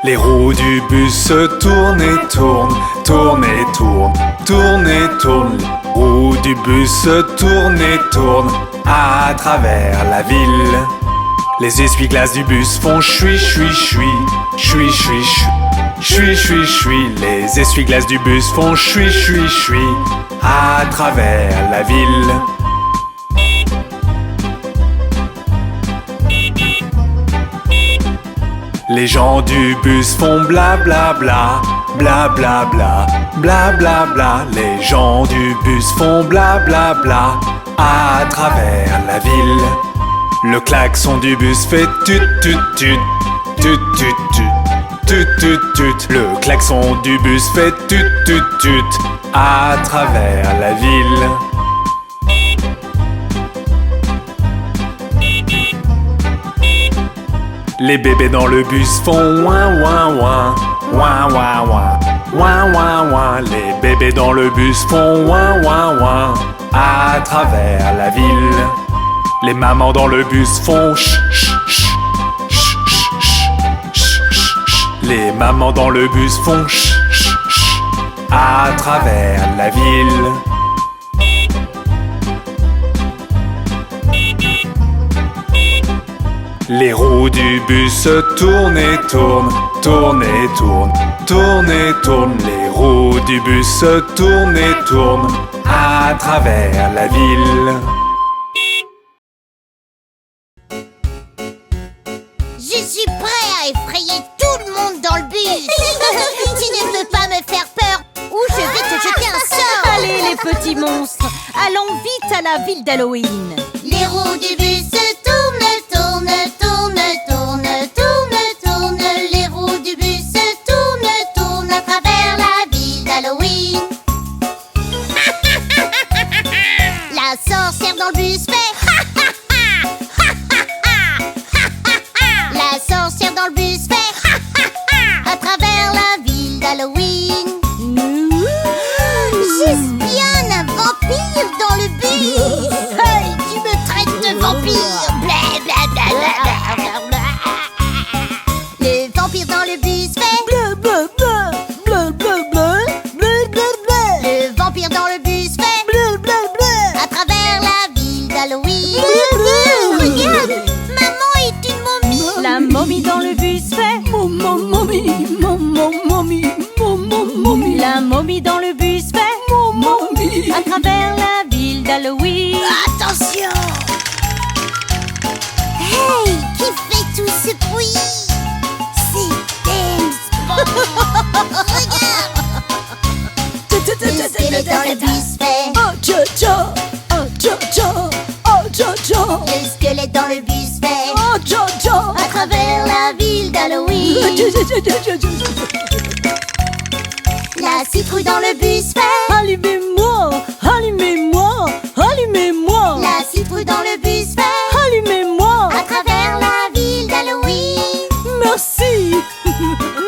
Les roues du bus tournent et tournent, tournent et tournent, tournent et tournent. Les roues du bus tournent et tournent à travers la ville. Les essuie-glaces du bus font chui chui chui, chui chui chui, chui chui chui. Les essuie-glaces du bus font chui chui chui à travers la ville. Les gens du bus font bla bla bla, bla bla bla, bla bla bla. Les gens du bus font bla bla bla à travers la ville. Le klaxon du bus fait tut tut tut, tut tut tut, tut tut tut. Le klaxon du bus fait tut tut tut à travers la ville. Les bébés dans le bus font ouin ouin ouin, ouin ouin ouin, ouin ouin ouin. Les bébés dans le bus font ouin ouin ouin à travers la ville. Les mamans dans le bus font ch ch ch, ch ch ch, ch ch ch. Les mamans dans le bus font ch ch ch à travers la ville. Les roues du bus tournent et tournent, tournent et tournent, tournent et tournent. Les roues du bus tournent et tournent à travers la ville. Je suis prêt à effrayer tout le monde dans le bus. Tu ne veux pas me faire peur ou je vais te jeter un sort. Allez les petits monstres, allons vite à la ville d'Halloween. Les roues du bus tournent, tournent, tournent, tournent, tournent, tournent. Les roues du bus tournent, tournent à travers la ville d'Halloween. La sorcière dans le bus fait La sorcière dans le bus fait à travers la ville d'Halloween. J'espionne un vampire dans le bus. Hey, tu me traites de vampire. Bla bla bla bla bla bla. Le vampire dans le bus fait Bleu, bleu, bleu, bleu, bleu, bleu, bleu, bleu, bleu. Le vampire dans le bus fait Bleu, bleu, bleu. à travers la ville d'Halloween. Regarde, maman est une momie. la momie dans le bus fait Momo, momie, momo, momie, momo, momie. La momie dans le bus fait Momo, momie. À travers la ville d'Halloween. Attention! Hey, qui fait tout ce bruit? C'est James Bond. Regarde! Le squelette dans le bus fait Oh, Jojo, oh, Jojo, oh, Jojo, Le squelette dans le bus fait oh, Jojo. à travers la ville d'Halloween. La citrouille dans le bus fait Allumez-moi, allumez-moi, allumez-moi. La citrouille dans le bus fait Allumez-moi. à travers la ville d'Halloween. Merci.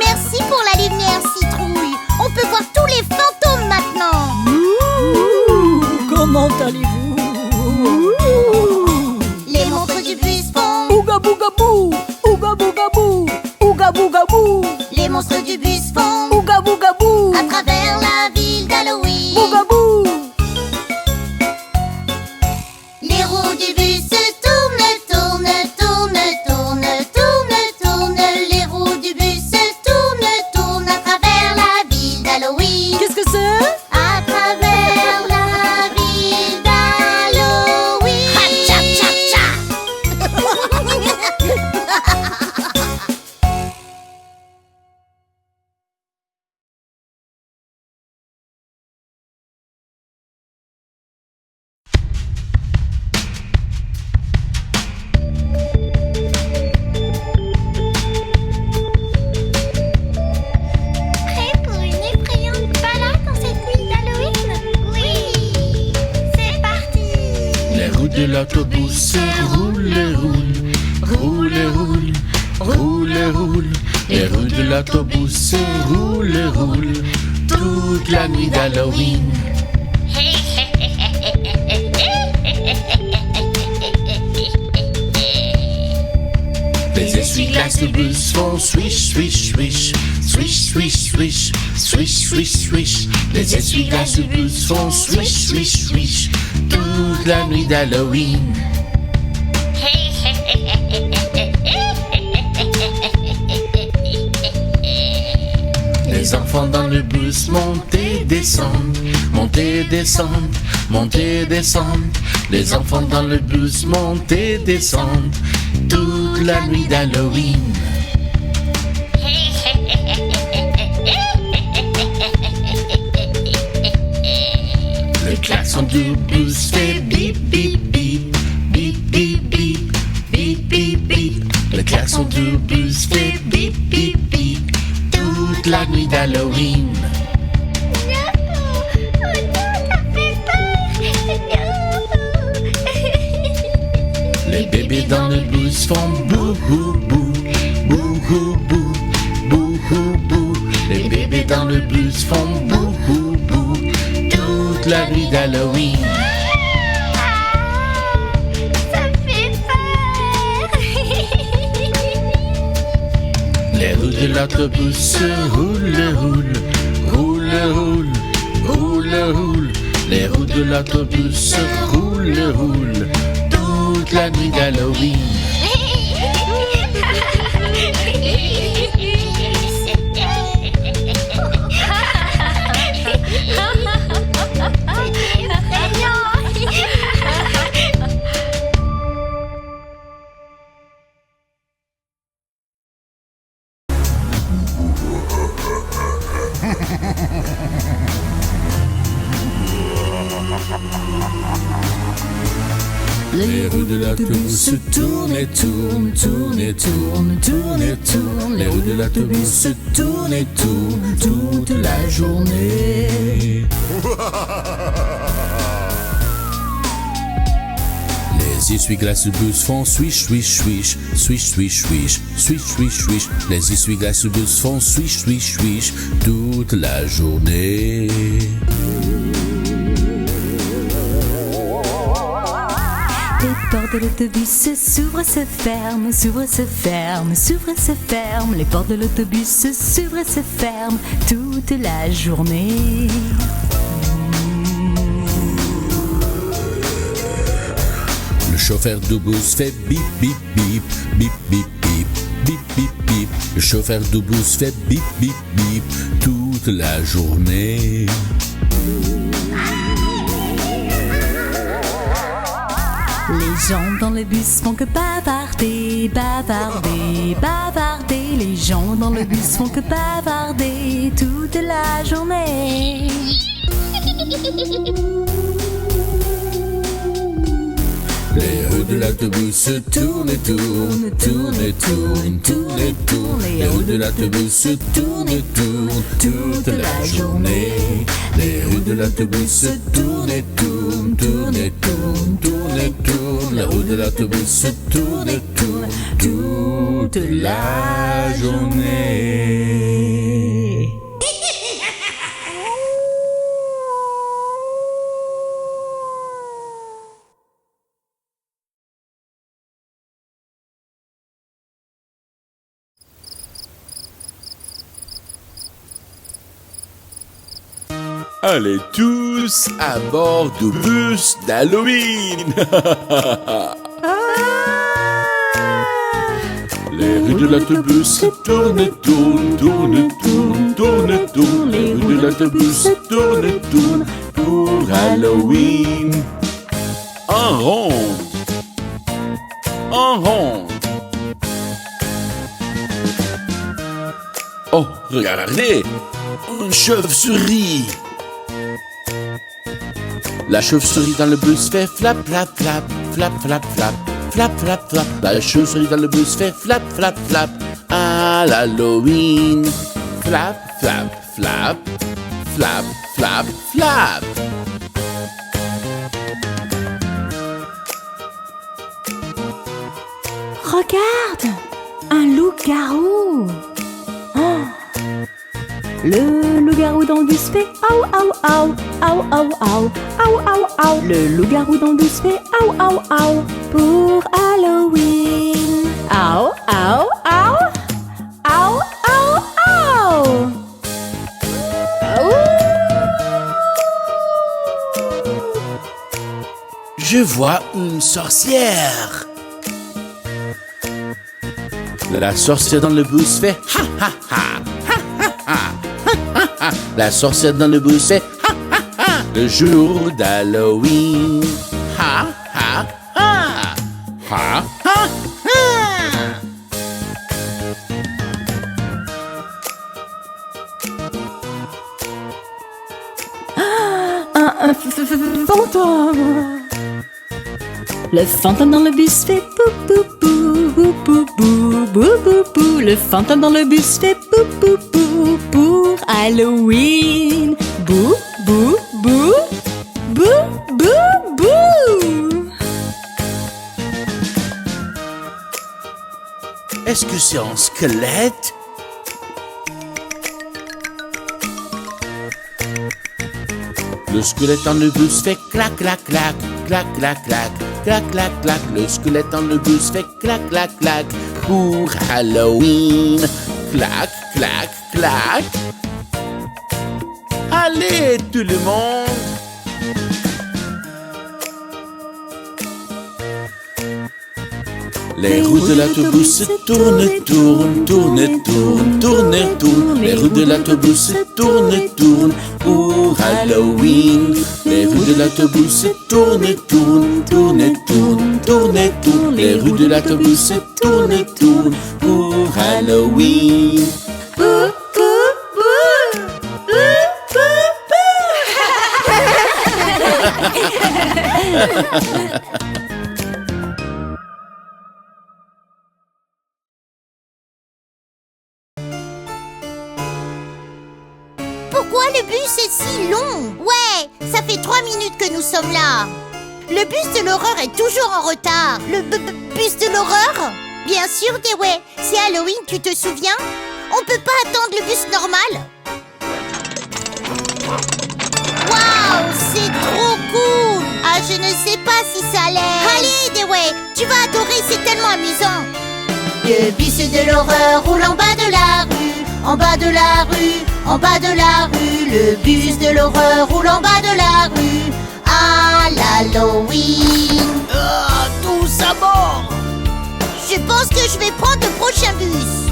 Merci pour la lumière, citrouille. On peut voir tous les fantômes maintenant. Comment allez-vous? Les monstres du bus font Ouga bouga bou, ouga bouga bou, ouga bouga bou, Les monstres du bus font ouga bouga bou, à travers la ville d'Halloween. ouga bou. Les roues du bus tournent, tournent, tournent, tournent, tournent, tournent. Les roues du bus tournent, tournent à travers la ville d'Halloween. Qu'est-ce que c'est? À travers la ville d'Halloween. Ha, tcha, tcha, Prêt pour une effrayante balade dans cette ville d'Halloween? Oui, c'est parti. Les roues de l'autobus roulent et roulent, roulent et roulent, roulent et roulent. Les roues de l'autobus roulent et roulent toute la nuit d'Halloween. Les essuie-glaces de bus font swish, swish, swish. Swish, swish, swish. Swish, swish, swish. Les essuie-glaces de bus font swish, swish, swish. Toute la nuit d'Halloween. Les enfants dans le bus montent et descendent, montent et descendent, montent et descendent. Les enfants dans le bus montent et descendent toute la nuit d'Halloween. Le klaxon du bus fait bip bip bip, bip bip bip, bip bip bip. Le klaxon du bus fait bip bip bip toute la nuit d'Halloween. Les bébés dans le bus font bouhou bou, bouhou bou, bouhou bou. Les bébés dans le bus font bouhou bou toute la nuit d'Halloween. Ça fait peur. Les roues de l'autobus roulent, roulent, roulent, roulent, roulent, roulent. Les roues de l'autobus roulent, roulent toute la nuit d'Halloween. Les roues de l'autobus tournent et tournent, tournent et tournent, tournent et tournent. Les roues de l'autobus se tournent et tournent toute la journée. Les essuie-glaces du bus font swish, swish, swish, swish, swish, swish, swish, swish, swish. Les essuie-glaces du bus font swish, swish, swish toute la journée. Les portes de l'autobus s'ouvrent, se ferment, s'ouvrent, se ferment, s'ouvrent, se ferment. Les portes de l'autobus s'ouvrent et se ferment toute la journée. Le chauffeur du bus fait bip, bip, bip, bip, bip, bip, bip, bip, bip. Le chauffeur du bus fait bip, bip, bip toute la journée. Les gens dans le bus font que bavarder, bavarder, bavarder. Les gens dans le bus font que bavarder toute la journée. Les roues de l'autobus se tournent et tournent, tournent et tournent, tournent et tournent. Les roues de l'autobus se tournent et tournent toute la journée. Les roues de l'autobus se tournent et tournent, tournent et tournent, tournent et tournent. Les roues de l'autobus se tournent et tournent toute la journée. Allez tous à bord du bus d'Halloween. Les roues de l'autobus tournent et tournent, tournent et tournent, tournent et tournent. Les roues de l'autobus tournent et tournent pour Halloween. En rond, en rond. Oh, regardez, une chauve-souris. La chauve-souris dans le bus fait flap, flap, flap, flap, flap, flap, flap, flap, flap. La chauve-souris dans le bus fait flap, flap, flap à l'Halloween. Flap, flap, flap, flap, flap, flap. Regarde, un loup-garou. Le loup-garou dans le bus fait aou aou aou, aou aou aou, aou aou aou. Le loup-garou dans le bus fait aou aou aou pour Halloween. Aou aou Je vois une sorcière. La sorcière dans le bus fait ha ha ha, ha ha ha, ha ha ha. La sorcière dans le bus fait ha ha ha. Le jour d'Halloween. Ha ha ha, ha ha ha. Fantôme. Le fantôme dans le bus fait pou pou pou pou pou pou pou pou pou. Le fantôme dans le bus fait pou pou pou pour Halloween. Bou bou bou bou bou bou. Est-ce que c'est un squelette? Le squelette dans le bus fait clac clac clac, clac clac clac, clac clac clac. Le squelette dans le bus fait clac clac clac pour Halloween. Clac clac clac. Allez tout le monde. Les roues de l'autobus tournent, tournent, tournent, tournent, tournent, tournent. Les roues de l'autobus tournent, tournent pour Halloween. Les roues de l'autobus tournent, tournent, tournent, tournent, tournent, tournent. Les roues de l'autobus tournent, tournent pour Halloween. Pourquoi le bus est si long? Ouais, ça fait 3 minutes que nous sommes là. Le bus de l'horreur est toujours en retard. Le bus de l'horreur? Bien sûr, Dewey. C'est Halloween, tu te souviens? On peut pas attendre le bus normal. Waouh, c'est trop cool. Ah, je ne sais pas si ça l'est. Allez, Dewey, tu vas adorer, c'est tellement amusant. Le bus de l'horreur roule en bas de la rue, en bas de la rue, en bas de la rue. Le bus de l'horreur roule en bas de la rue à l'Halloween. Tous à bord. Je pense que je vais prendre le prochain bus.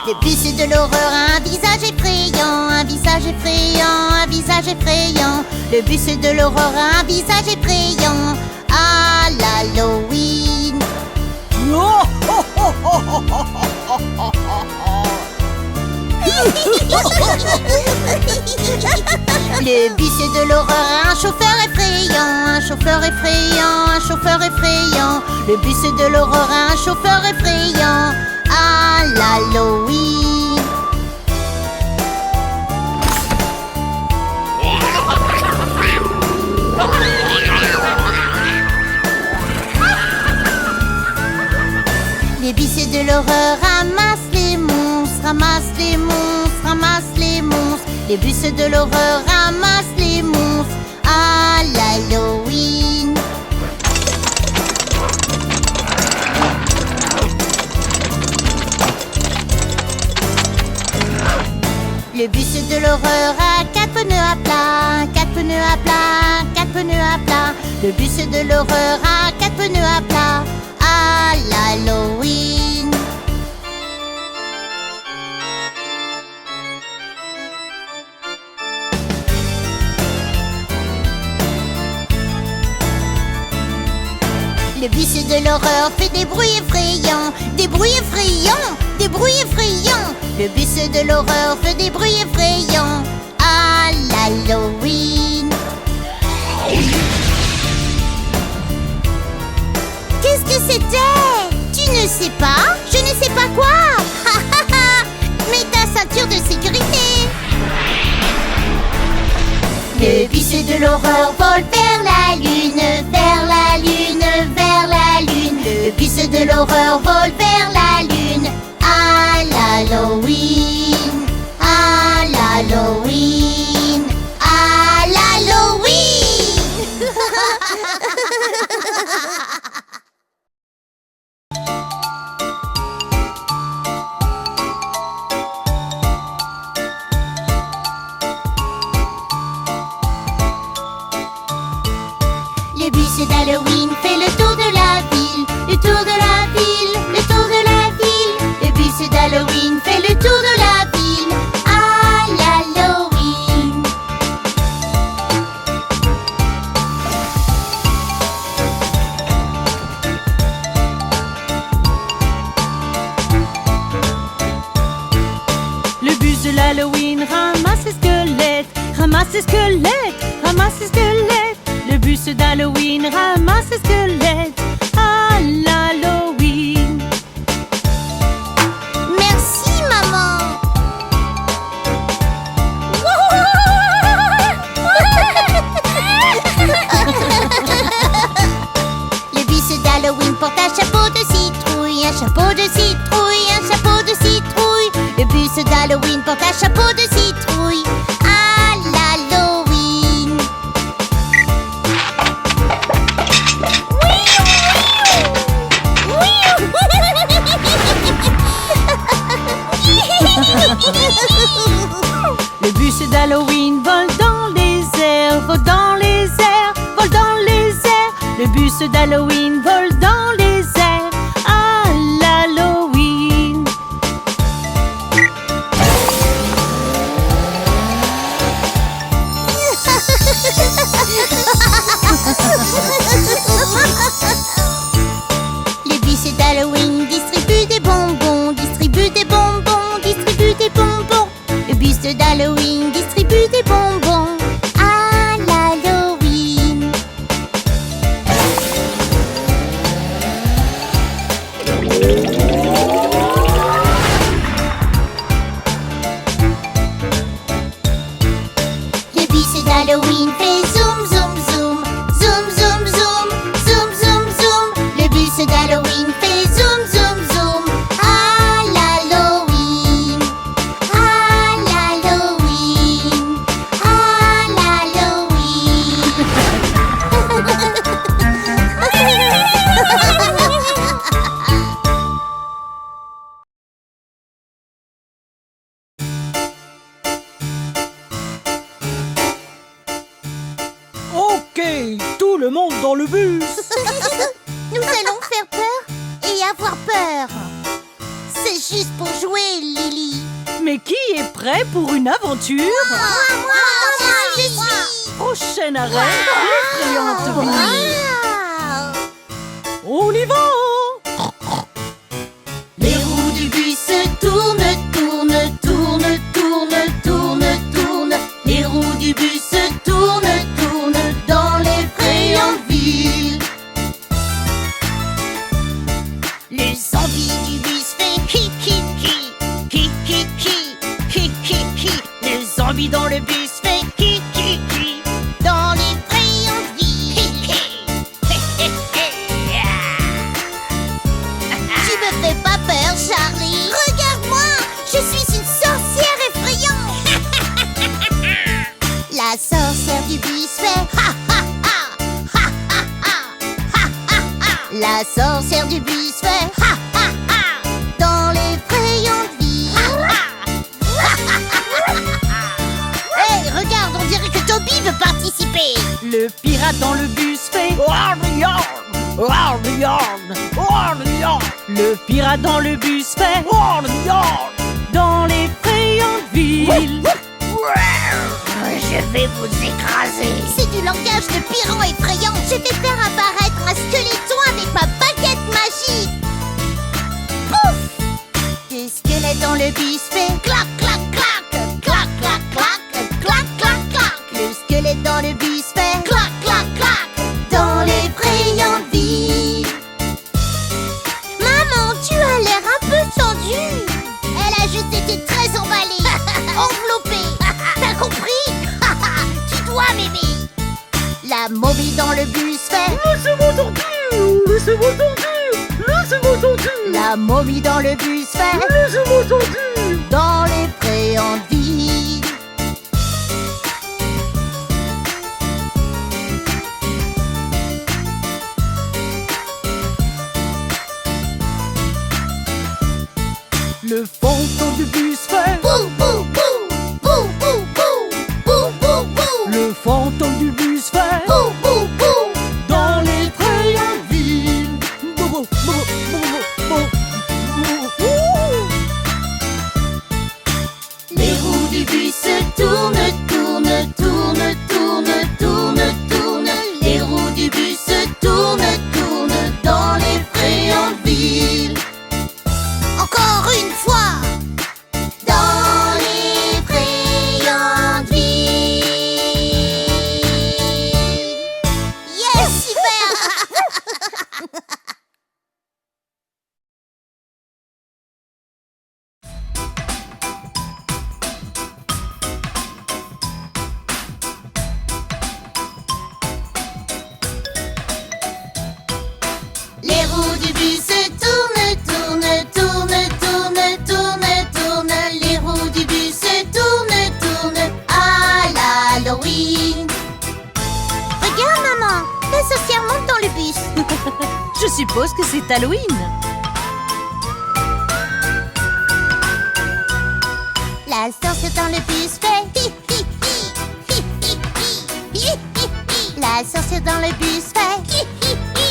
Le bus de l'horreur a un visage effrayant, un visage effrayant, un visage effrayant. Le bus de l'horreur a un visage effrayant à l'Halloween. Le bus de l'horreur a un chauffeur effrayant, un chauffeur effrayant, un chauffeur effrayant. Le bus de l'horreur a un chauffeur effrayant à l'Halloween. Les bus de l'horreur ramassent les monstres, ramassent les monstres, ramassent les monstres. Les bus de l'horreur ramassent les monstres à l'Halloween. Le bus de l'horreur a 4 pneus à plat, 4 pneus à plat, 4 pneus à plat. Le bus de l'horreur a 4 pneus à plat à l'Halloween. Le bus de l'horreur fait des bruits effrayants, des bruits effrayants, des bruits effrayants. Le bus de l'horreur fait des bruits effrayants à l'Halloween. Qu'est-ce que c'était? Tu ne sais pas? Je ne sais pas quoi? Mets ta ceinture de sécurité. Le bus de l'horreur vole vers la lune, vers la lune, vers la lune. Le bus de l'horreur vole vers la lune à l'Halloween, à l'Halloween, à l'Halloween. d'Halloween fait le tour de la ville. Le tour de la ville, le tour de la ville. Le bus d'Halloween fait le tour de la ville à l'Halloween. Le bus de l'Halloween ramasse les squelettes, ramasse les squelettes, ramasse les squelettes. Le bus d'Halloween ramasse les squelettes à l'Halloween. Merci maman. Le bus d'Halloween porte un chapeau de citrouille, un chapeau de citrouille, un chapeau de citrouille. Le bus d'Halloween porte un chapeau de citrouille à l'Halloween. Le bus d'Halloween vole dans les airs, vole dans les airs, vole dans les airs. Le bus d'Halloween vole dans les airs à l'Halloween. Le bus d'Halloween distribue des bonbons, distribue des bonbons, distribue des bonbons. Le bus d'Halloween distribue des bonbons à l'Halloween. Le bus d'Halloween fait zoom zoom zoom, zoom zoom zoom, zoom zoom zoom. Le bus d'Halloween fait zoom zoom zoom à l'Halloween, à l'Halloween, à l'Halloween. Ok, tout le monde dans le bus. Nous allons faire peur et avoir peur. C'est juste pour jouer, Lily. Mais qui est prêt pour une aventure? Moi, je suis. Prochain arrêt, l'effrayante ville. Wow. On y va! Les roues du bus tournent, tournent, tournent, tournent, tournent, tournent. Les roues du bus tournent, tournent dans l'effrayante ville. Le zombie du bus fait hi hi hi, hi hi hi, hi hi hi. Le zombie dans le bus fait hi hi hi dans l'effrayante ville. Tu me fais pas peur, Charlie. Regarde-moi, je suis une sorcière effrayante. La sorcière du bus fait ha ha ha, ha ha ha, ha ha ha. La sorcière du bus fait ha ha ha dans l'effrayante ville. Hey, regarde, on dirait que Toby veut participer. Le pirate dans le bus fait. Le pirate dans le bus fait. Dans l'effrayante ville. Je vais vous écraser. C'est du langage de pyran effrayant. Je vais faire apparaître un squeletton avec ma baguette magique. Pouf! Le squelette dans le bus fait clac, clac, clac, clac, clac, clac, clac, clac, clac. Le squelette dans le bus fait clac, clac, clac dans l'effrayante ville. Maman, tu as l'air un peu tendue. Elle a juste été très emballée, enveloppée. T'as compris? Tu dois m'aimer. La momie dans le bus fait Laissez-moi tranquille, laissez-moi tranquille, laissez-moi tranquille. La momie dans le bus fait Laissez-moi tranquille. dans l'effrayante ville. Le fantôme du bus fait. Bou, bou, bou, bou, bou, bou, bou, bou, bou. Le fantôme du bus fait. Bou, bou, bou. Dans les la sorcière monte dans le bus. Je suppose que c'est Halloween. La sorcière dans le bus fait hi hi hi hi hi hi hi hi. La sorcière dans le bus fait hi hi hi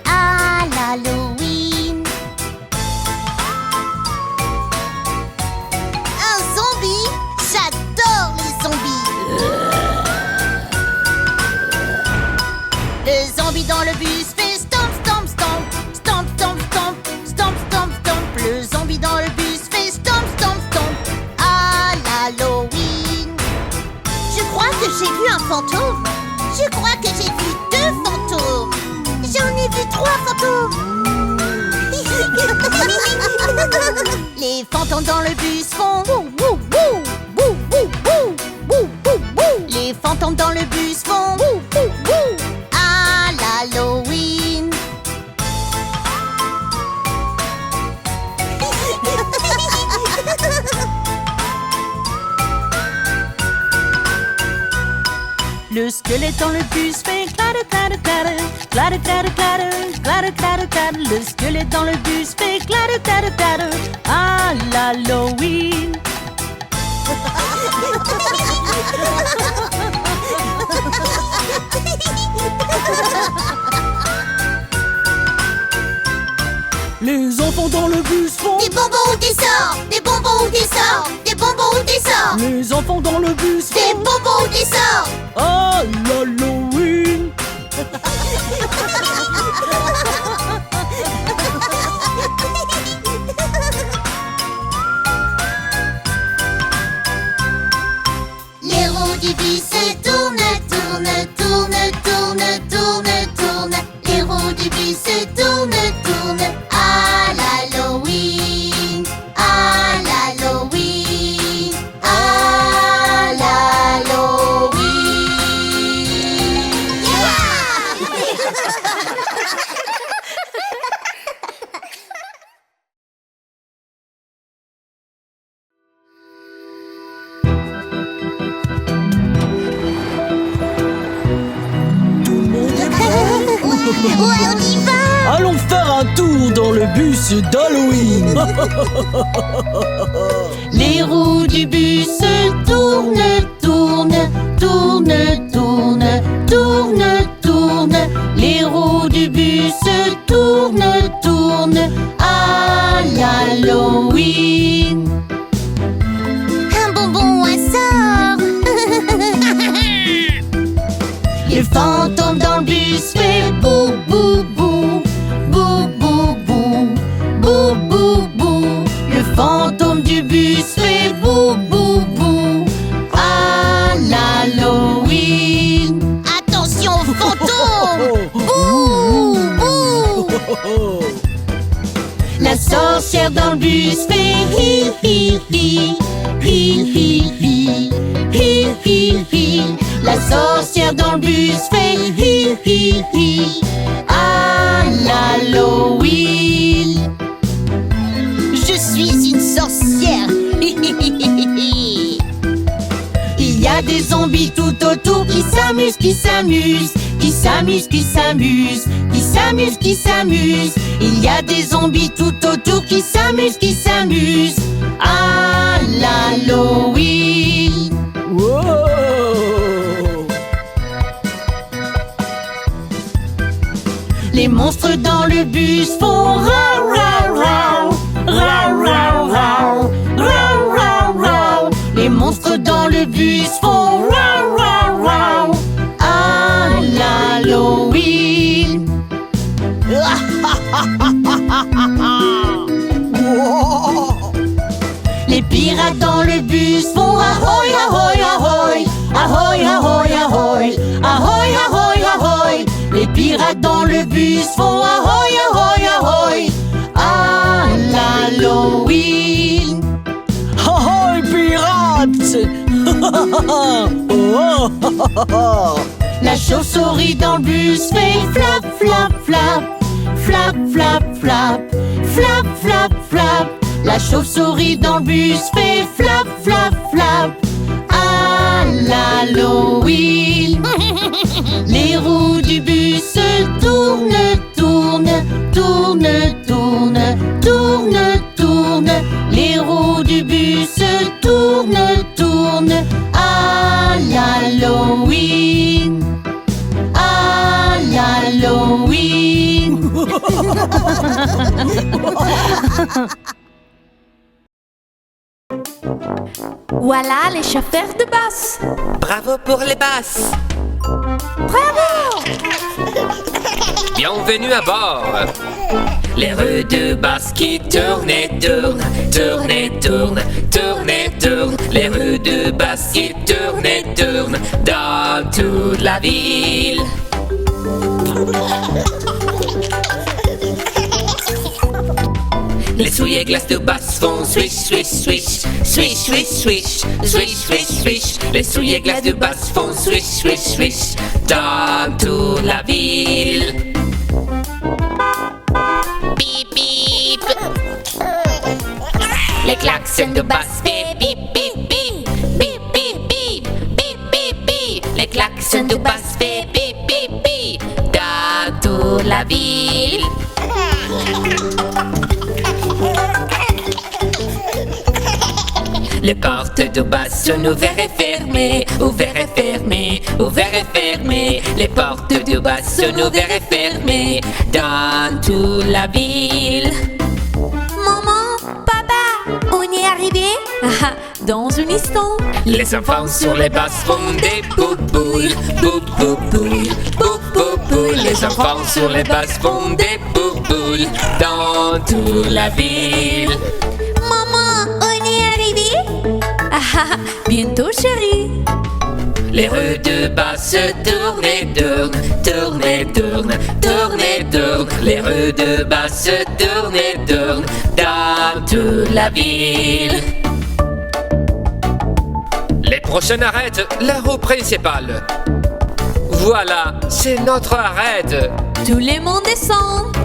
à l'Halloween. Un zombie? J'adore les zombies. Le zombie dans le bus fait stomp stomp stomp stomp stomp stomp stomp stomp stomp. Le zombie dans le bus fait stomp stomp stomp à l'Halloween. Je crois que j'ai vu un fantôme. Je crois que j'ai vu 2 fantômes. J'en ai vu 3 fantômes. Les fantômes dans le bus font wou wou wou wou wou wou wou wou wou. Les fantômes dans le bus font wou wou wou à l'Halloween. Le squelette dans le bus fait clatter, clatter, clatter, clatter, clatter, clatter, clatter, clatter, clatter. Le squelette dans le bus fait clatter, clatter, clatter à l'Halloween. Les enfants dans le bus font Des bonbons ou des sorts, des bonbons ou des sorts, des bonbons ou des sorts, Les enfants dans le bus des font bonbons ou des sorts. à l'Halloween. Les roues du bus se tournent, tournent, tournent, tournent, tournent, tournent. Les roues du bus se tournent, tournent à l'Halloween, à l'Halloween, à l'Halloween. Ouais, on y va. Allons faire un tour dans le bus d'Halloween. Les roues du bus tournent, tournent, tournent, tournent, tournent, tournent. Les roues du bus tournent, tournent à l'Halloween. Un bonbon ou un sort. Les fantômes dans le bus fait bou bou bou, bou bou bou, bou bou bou. Le fantôme du bus fait bou bou bou à l'Halloween. Attention aux fantômes. Bouh, bouh. La sorcière dans le bus fait hi hi hi, hi hi hi, hi hi hi. La sorcière dans le bus fait hi hi hi à l'Halloween. Je suis une sorcière. Il y a des zombies tout autour qui s'amusent, qui s'amusent, qui s'amusent, qui s'amusent, qui s'amusent, qui s'amusent. Il y a des zombies tout autour qui s'amusent, qui s'amusent à l'Halloween. Wow. Les monstres dans le bus font rau rau rau, rau rau rau, rau rau rau. Les monstres dans le bus font rau rau rau à l'Halloween. Les pirates dans le bus font ahoy ahoy ahoy, ahoy ahoy ahoy, ahoy ahoy ahoy. Les pirates dans le bus font ahoy ahoy ahoy à l'Halloween. Ahoy pirates. Oh. La chauve-souris dans le bus fait flap flap flap, flap flap flap, flap flap flap. La chauve-souris dans le bus fait flap flap flap à l'Halloween. Les roues du bus Voilà les chauffeurs de bus. Bravo pour les basses. Bravo! Bienvenue à bord. Les roues de basse qui tournent et tournent, tournent et tournent, tournent et tournent. Les roues de basse qui tournent et tournent dans toute la ville. Les souliers glaces de basse font swish, swish, swish, swish, swish, swish, swish, swish, swish. Les souliers glaces de basse font swish, swish, swish dans toute la ville. Bip, bip. Les klaxons de basse, bip, bip, bip, bip, bip, bip, bip, bip, bip, bip. Les klaxons de basse, bip, bip, bip, bip dans toute la ville. Les portes de basse sont ouvertes et fermées, ouvertes et fermées, ouvertes et fermées. Les portes de basse sont ouvertes et fermées dans toute la ville. Maman, papa, on est arrivé? Dans un instant. Les enfants sur les basses font des boubouilles, boubouilles, boubouilles. Les enfants sur les basses font des boubouilles dans toute la ville. Maman, on est arrivé? Bientôt chérie. Les roues de basse tournent et tournent, tournent et tournent, tournent et tournent. Les roues de basse tournent et tournent dans toute la ville. Les prochaines arêtes, la roue principale. Voilà, c'est notre arête. Tout le monde descend.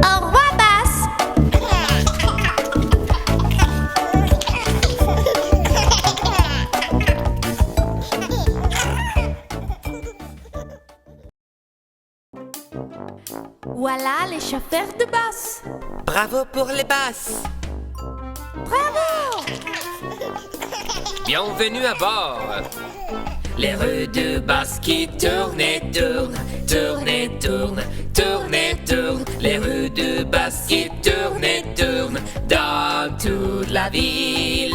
Au revoir, basse. Voilà les chauffeurs de bus. Bravo pour les basses. Bravo! Bienvenue à bord. Les roues de basse qui tournent et tournent, tournent et tournent, tournent et tournent. Les roues de basse qui tournent et tournent dans toute la ville.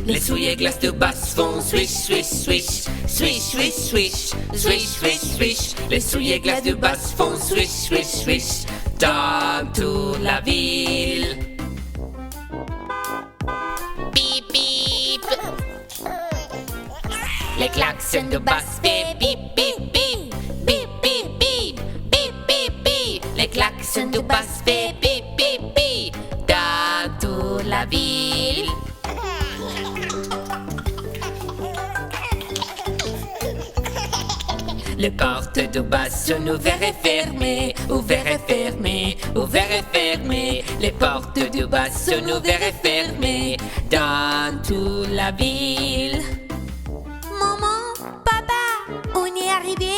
Les souliers glaces de basse font swish, swish, swish, swish, swish, swish, swish, swish, swish. Les souliers glaces de basse font swish, swish, swish dans toute la ville. Bip, bip. Les klaxons de basse, bip, bip, bip, bip, bip, bip, bip, bip, bip, bip. Les klaxons de basse, bip, bip, bip, bip dans toute la ville. Les portes de basse sont ouvertes et fermées, ouvertes et fermées, ouvertes et fermées. Les portes de basse sont ouvertes et fermées dans toute la ville. Maman, papa, on est arrivé?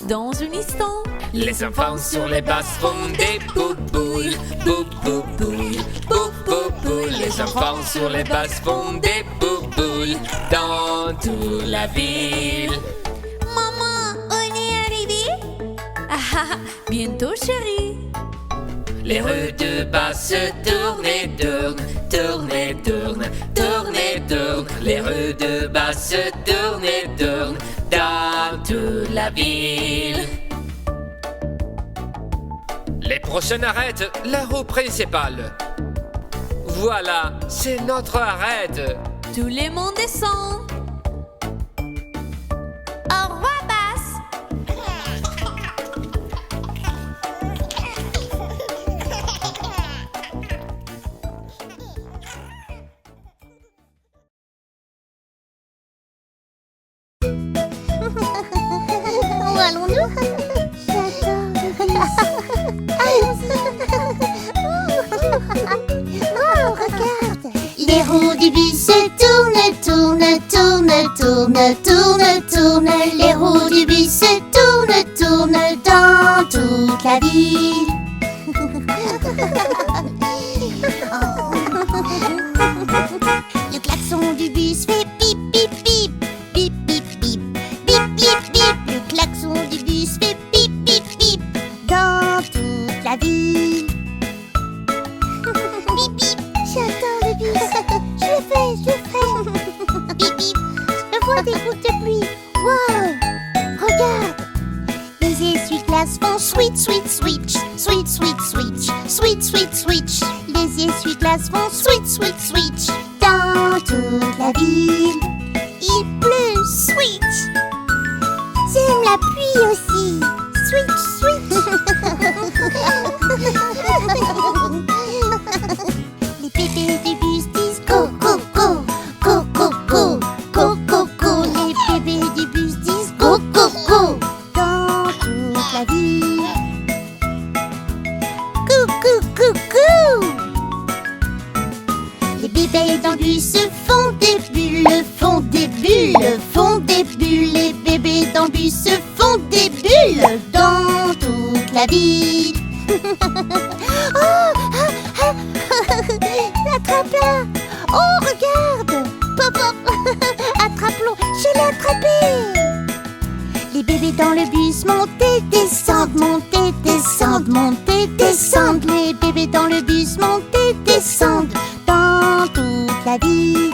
Dans un instant. Les enfants sur les basses font des boubouilles, boubouilles, boubouilles. Les enfants sur les basses font des boubouilles dans toute la ville. Maman, on est arrivé? Bientôt chérie. Les roues de basse tournent et tournent, tournent et tournent, tournent et tournent. Les roues de basse tournent et tournent dans toute la ville. Les prochaines arêtes, la roue principale. Voilà, c'est notre arête. Tout le monde descend. Au revoir, basse. Où allons-nous? Oh, regarde! Les roues du bus tournent, tournent, tournent, tournent, tournent, tournent. Les roues du bus tournent, tournent dans toute la ville. Le klaxon du bus fait pip, pip, pip. des gouttes de pluie. Wow! Regarde! Les essuie-glaces font sweet, sweet, switch. Sweet, sweet, switch. Sweet, sweet, switch. Les essuie-glaces font sweet, sweet, switch. Dans toute la ville, il pleut, switch. J'aime la pluie aussi. Switch, switch. Les bébés du bus disent go, go, go. Go, go, go. Go, go, go. Les bébés du bus disent go, go, go. Dans toute la ville. Coucou, coucou. Les bébés dans le bus font des bulles, font des bulles, font des bulles. Les bébés dans le bus font des bulles dans toute la ville. Oh, attrape-la. Oh, regarde. Pop, pop. Attrape-le. Je l'ai attrapé. Les bébés dans le bus montent et descendent, montent et descendent, montent et descendent. Les bébés dans le bus montent et descendent dans toute la ville.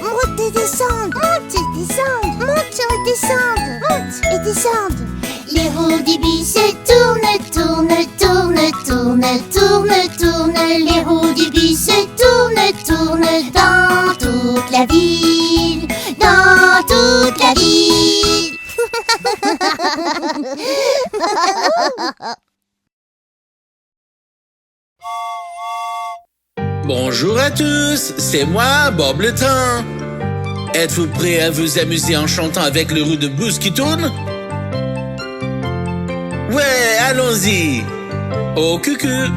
Montent et descendent, montent et descendent, montent et descendent, montent et descendent. Les roues du bus tournent, tournent, tournent, tournent, tournent, tournent. Les roues du bus tournent, tournent dans toute la ville, dans toute la ville. Bonjour à tous, c'est moi, Bob le Train. Êtes-vous prêts à vous amuser en chantant avec le roue de bus qui tourne? Ouais, allons-y. Oh cucu.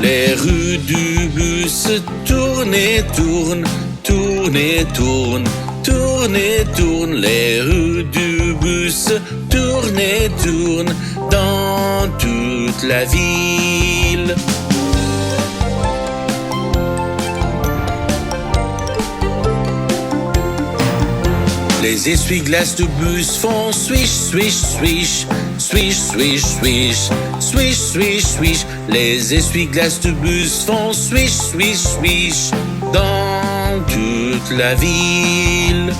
Les roues du bus tournent et tournent, tournent et tournent, tournent et tournent. Les roues du bus tournent et tournent dans toute la ville. Les essuie-glaces du bus font swish, swish, swish, swish, swish, swish, swish, swish, swish. Les essuie-glaces du bus font swish, swish, swish dans toute la ville.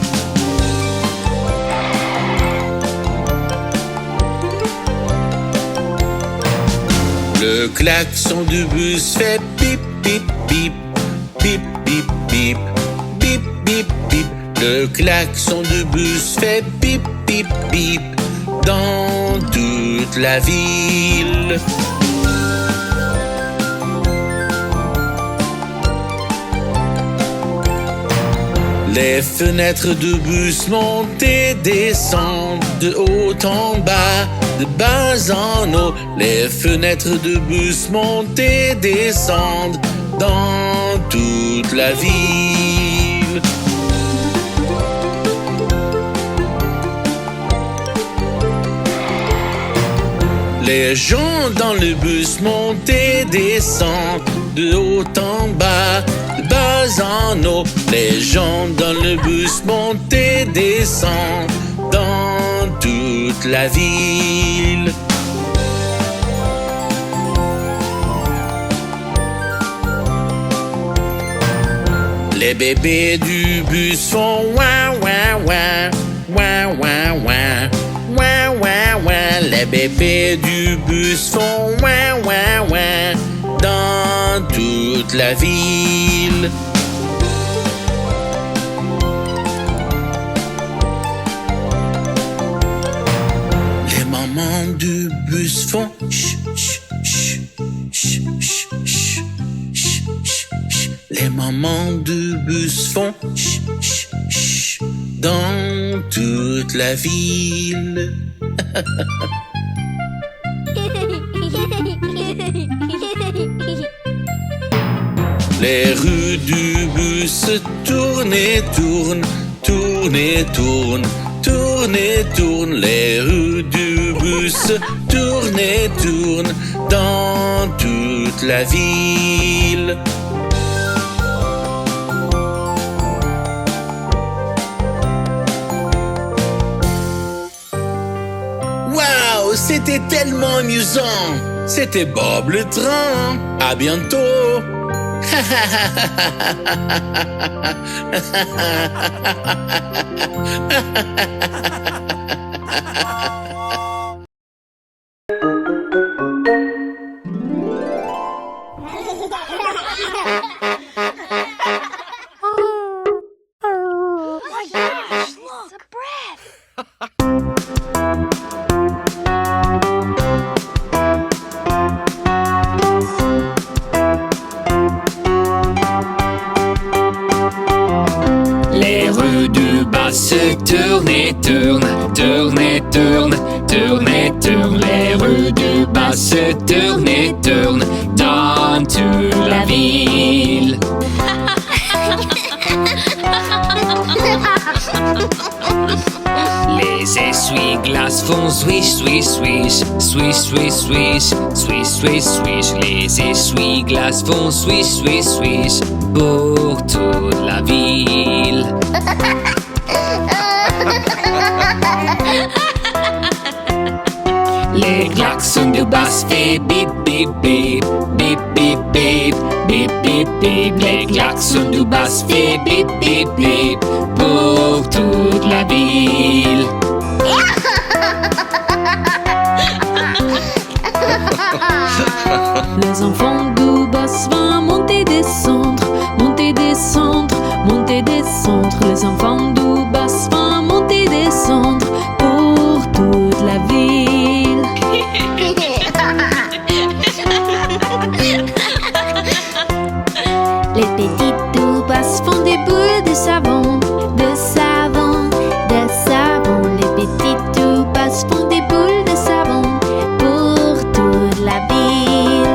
Le klaxon du bus fait pip, pip, pip, pip, pip, pip, pip, pip, pip. Le klaxon du bus fait pip, pip, pip dans toute la ville. Les fenêtres du bus montent et descendent de haut en bas, de bas en haut. Les fenêtres du bus montent et descendent dans toute la ville. Les gens dans le bus montent et descendent de haut en bas, de bas en haut. Les gens dans le bus montent et descendent dans toute la ville. Les bébés du bus font ouin ouin ouin, ouin ouin ouin, ouin ouin ouin. Les bébés du bus font ouin ouin ouin dans toute la ville. Les mamans du bus font ch ch ch ch ch ch ch ch. Les mamans du bus font ch ch ch dans toute la ville. Les rues du bus tournent et tournent, tournent et tournent, tournent et tournent. Les rues du bus tournent et tournent dans toute la ville. Waouh, c'était tellement amusant. C'était Bob le Train. À bientôt. Les rues du bas se tournent et tournent, tournent et tournent, tournent et tournent. Les rues du bas se tournent et tournent dans toute la ville. Les essuie-glaces font swish, swish, swish, swish, swish, swish, swish, swish, swish. Les essuie-glaces font swish, swish, swish pour toute la ville. Les klaxons du bus fait bip, bip, bip, bip, bip, bip, bip, bip, bip. Les klaxons du bus fait bip, bip, bip pour toute la ville. Les enfants du bus vont monter, descendre, monter, descendre, monter, descendre. Les enfants du bus vont monter, descendre pour toute la ville. Les petites du bus font des boules de savon, de savon, de savon. Les petites du bus font des boules de savon pour toute la ville.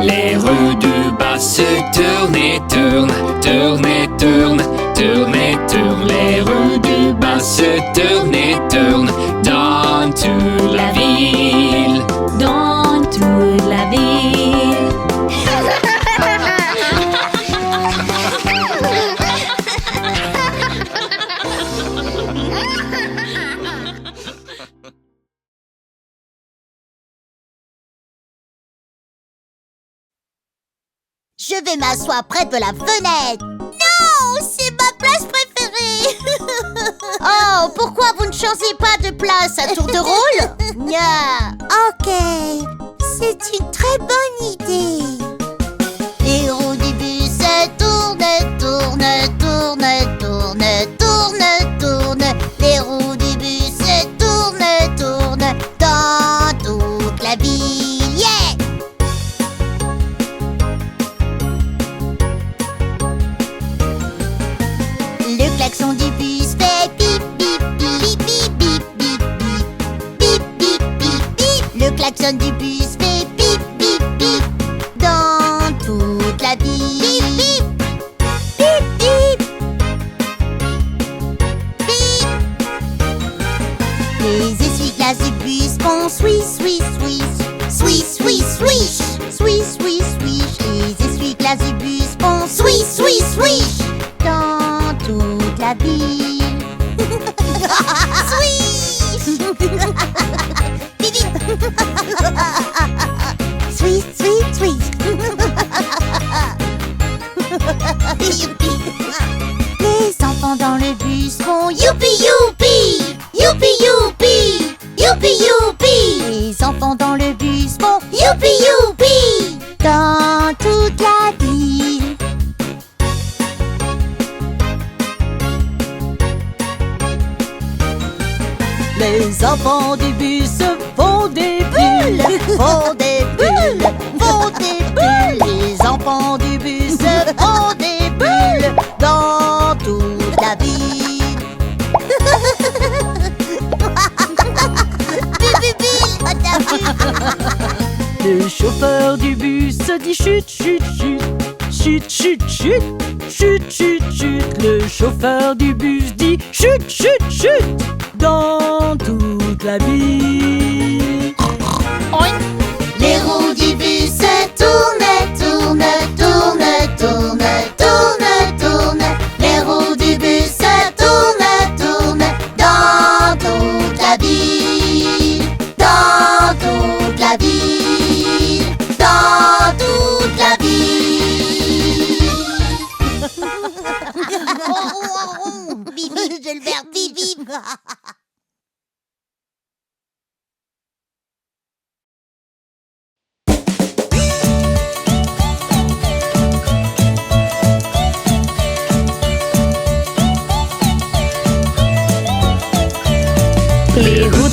Les rues du bas se tournent et tournent, tournent et tournent, tournent et tournent. Les rues du bas se tournent et tournent dans toute la ville. Dans toute la ville. Je vais m'asseoir près de la fenêtre. Non, c'est ma place préférée. Oh, pourquoi vous ne changez pas de place à tour de rôle? Nya. Ok, c'est une très bonne idée. Les roues du bus tournent, tournent, tournent, tournent, tournent, tournent. Les roues du bus tournent, tournent dans toute la ville. Yeah! Le klaxon du bus fait bip, bip, bip, bip, bip, bip, bip, bip, bip, bip, bip. Le klaxon du bus fait bip, bip, bip dans toute la ville. Bip, bip, bip, bip, bip. Les essuie-glaces du bus font swish, swish, swish, swish, swish, swish, swish, swish, swish. Les essuie-glaces du bus font swish, swish, swish dans toute la ville. Swish! Bibi! Swish, swish, swish! Youpi! Les enfants dans le bus font youpi, youpi! Youpi, youpi! Youpi, youpi! Les enfants dans le bus font youpi, youpi! Dans toute la ville. Les enfants du bus font des bulles, Font des bulles, font des bulles. Les enfants du bus font des bulles dans toute la ville. Bulle, oh, t'as vu? Le chauffeur du bus dit chut, chut, chut, chut, chut, chut, chut, chut, chut. Le chauffeur du bus dit chut, chut, chut dans toute la ville. Les roues du bus tournent, tournent, tournent, tournent, tournent, tournent. Les roues du bus tournent, tournent dans toute la ville. Dans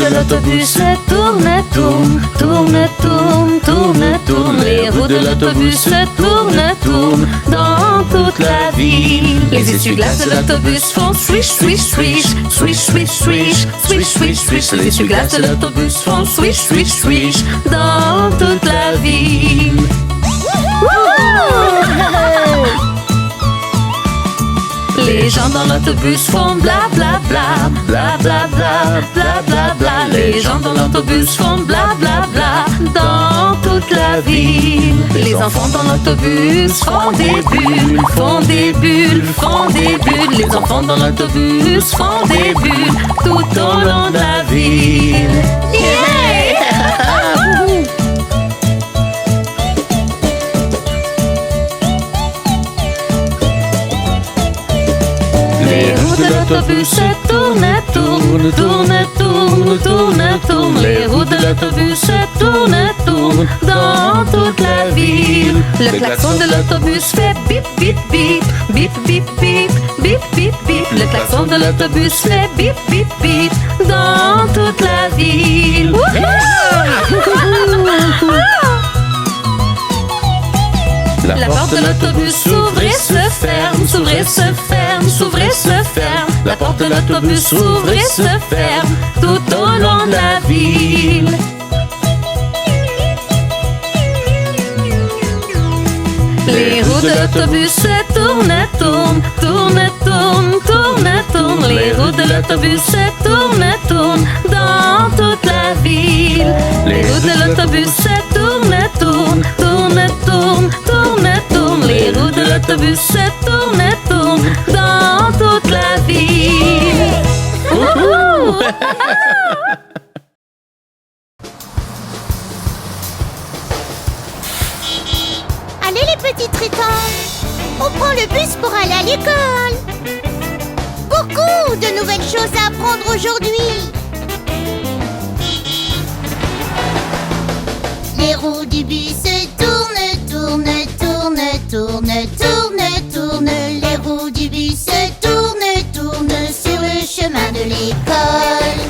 de l'autobus tournent, tournent, tournent, tournent, tournent, tournent. Les roues de l'autobus tournent, tournent dans toute la ville. Les essuie-glaces de l'autobus font swish, swish, swish, swish, swish, swish, swish, swish, swish. Les essuie-glaces de l'autobus font swish, swish, swish dans toute la ville. Les gens dans l'autobus font bla bla bla, bla bla bla, bla bla bla. Les gens dans l'autobus font bla bla bla dans toute la ville. Les enfants dans l'autobus font des bulles, font des bulles, font des bulles. Les enfants dans l'autobus font des bulles tout au long de la ville. Yeah! Les roues de l'autobus tournent, tournent, tournent, tournent, tournent, tournent. Les roues de l'autobus tournent, tournent dans toute la ville. Le klaxon de l'autobus fait bip, bip, bip, bip, bip, bip, bip, bip, bip. Le klaxon de l'autobus fait bip, bip, bip dans toute la ville. La porte de l'autobus s'ouvre et se ferme, s'ouvre et se ferme, s'ouvre et se ferme. La porte de l'autobus s'ouvre et se ferme tout au long de la ville. Les roues de l'autobus tournent, tournent, tournent, tournent, tournent, tournent. Les roues de l'autobus tournent, tournent dans toute la ville. Les roues de l'autobus tournent, tournent, tournent, tournent, tournent, tournent. Les roues de l'autobus tournent, tournent dans toute la ville. Allez les petits tritons, on prend le bus pour aller à l'école. Beaucoup de nouvelles choses à apprendre aujourd'hui. Les roues du bus tournent, tournent, tournent, tournent, tournent, tournent. Les roues du bus tournent, tournent sur le chemin de l'école.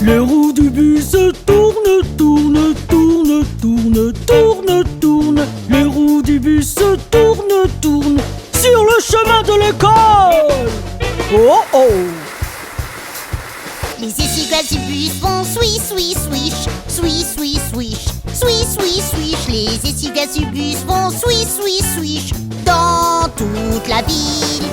Les roues du bus tournent, tournent, tournent, tournent, tournent, tournent. Les roues du bus tournent, tournent sur le chemin de l'école. Oh oh! Les essuie-glaces du bus font swish, swish, swish, swish, swish, swish, swish, swish, swish. Les essuie-glaces du bus font swish, swish, swish dans toute la ville.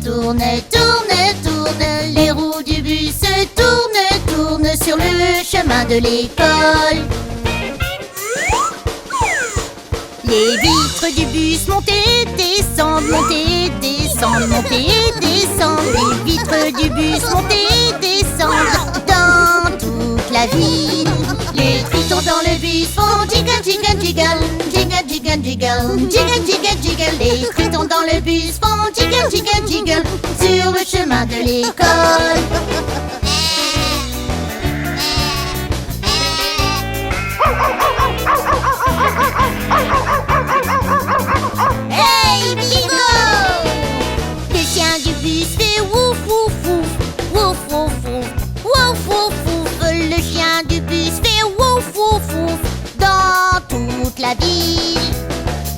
Tourne, tourne, tourne, les roues du bus tournent, tournent sur le chemin de l'école. Les vitres du bus montent et descendent, montent et descendent, montent et descendent. Les vitres du bus montent et descendent dans toute la ville. Les tritons dans le bus font jiggle, jiggle, jiggle, jiggle, jiggle, jiggle, jiggle, jiggle, jiggle. Les tritons dans le bus font jiggle, jiggle, jiggle sur le chemin de l'école. Hey, bingo! Le chien du bus fait wouf, wouf, wouf, wouf, wouf, wouf, wouf, wouf, wouf. Le chien du bus fait wouf, wouf, wouf dans toute la ville.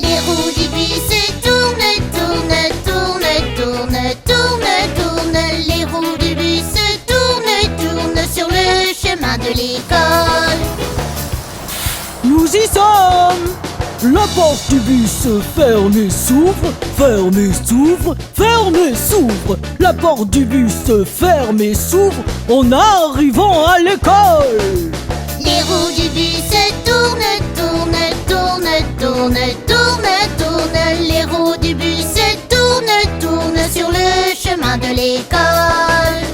Les roues du bus tournent, tournent, tournent, tournent, tournent, tournent. Les roues du bus tournent, tournent sur le chemin de l'école. Nous y sommes! La porte du bus ferme et s'ouvre, ferme et s'ouvre, ferme et s'ouvre. La porte du bus ferme et s'ouvre en arrivant à l'école. Les roues du bus tournent, tournent, tournent, tournent, tournent, tournent. Les roues du bus tournent, tournent sur le chemin de l'école.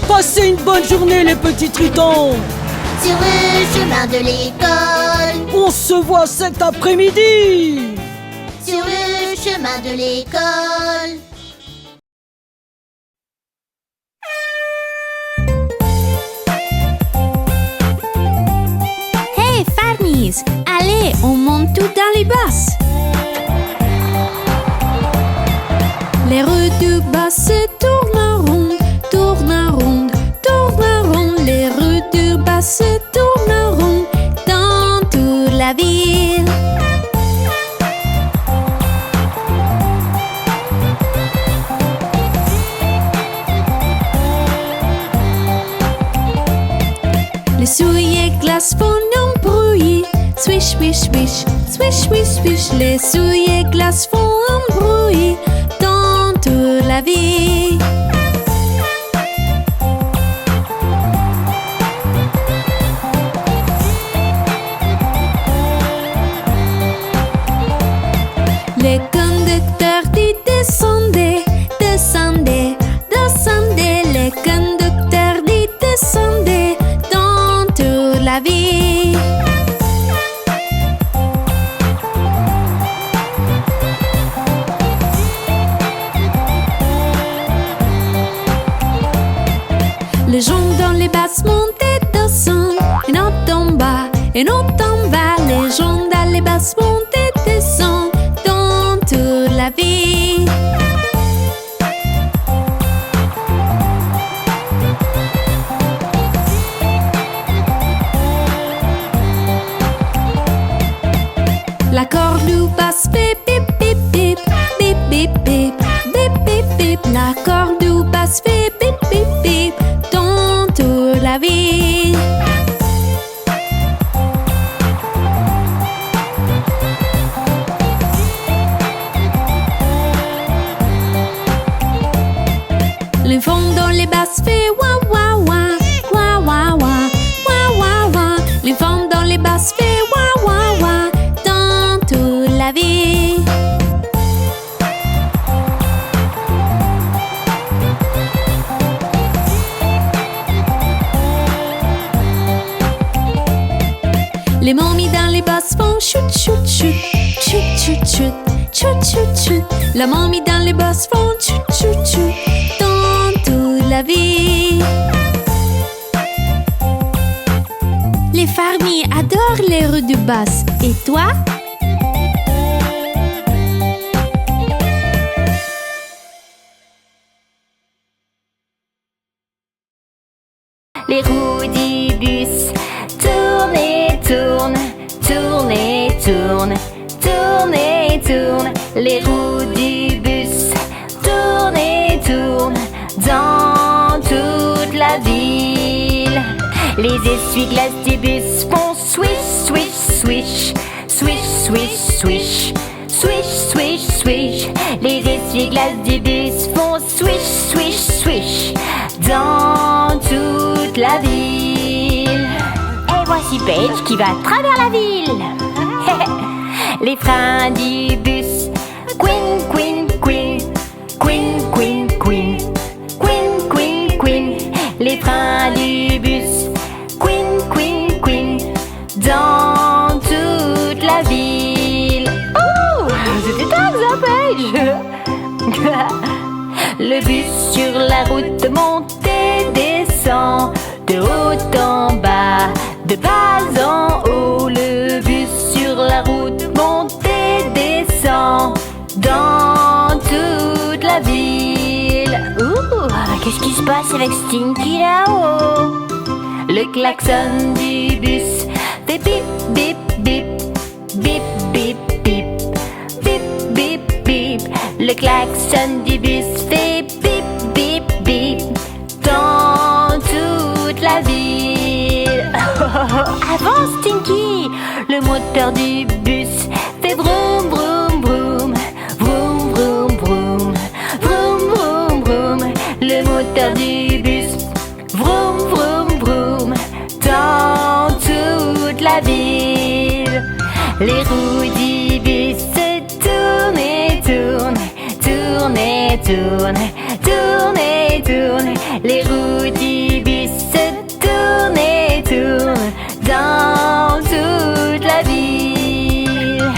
Passez une bonne journée les petits tritons. Sur le chemin de l'école. On se voit cet après-midi. Sur le chemin de l'école. Hey Farnies, allez, on monte tout dans les bus. Les rues du bus se tournent rondes, tournent rondes, tournent rondes. Les rues du bus se tournent rondes dans toute la ville. Les souliers glaces font un bruit. Swish, swish, swish, swish, swish, swish. Les souliers glaces font un bruit dans toute la vie. Les conducteurs disent descendez, descendez, descendez. Les conducteurs disent descendez dans toute la vie. Les gens dans les basses montent et descendent, et non en bas, et non en bas. Les gens dans les basses montent et descendent dans toute la vie. La corde du basse fait bip bip bip, bip bip bip, bip bip bip. La corde du basse fait bip bip bip dans toute la ville. Les vents dans les basses fait wah wah wah, wah wah wah, wah wah wah. Les vents dans les basses fait wah wah wah dans toute la vie. Les momies dans les basses font chut chut chut, chut chut chut, chut chut chut. La momie dans les basses font chut chut chut dans toute la vie. Les Farnies adorent les rues du bus. Et toi? Les roues du bus tournent et tournent, tournent et tournent, tournent et tournent. Les roues du bus tournent et tournent dans toute la ville. Les essuie-glaces du bus font swish, swish, swish, swish, swish, swish, swish, swish, swish. Les essuie-glaces du bus font swish, swish, swish dans toute la ville. Et voici Paige qui va à travers la ville. Les freins du bus queen, queen, queen, queen, queen, queen, queen, queen, queen. Les freins du bus queen, queen, queen dans toute la ville. Oh, c'était dingue ça, Paige. Le bus sur la route monte et descend, de haut en bas, de bas en haut. Le bus sur la route monte et descend dans toute la ville. Ouh, qu'est-ce qui se passe avec Stinky là-haut? Le klaxon du bus fait bip, bip, bip, bip, bip, bip, bip, bip, bip. Le klaxon du bus fait bip, bip, bip dans toute la ville. Avance Stinky! Le moteur du bus fait vroom, vroom, vroom, vroom, vroom, vroom, vroom, vroom, vroom. Le moteur du bus vroom, vroom, vroom dans toute la ville. Les roues du bus se tournent et tournent, tournent et tournent, tournent et tournent. Les roues du bus se tournent et tournent dans toute la ville.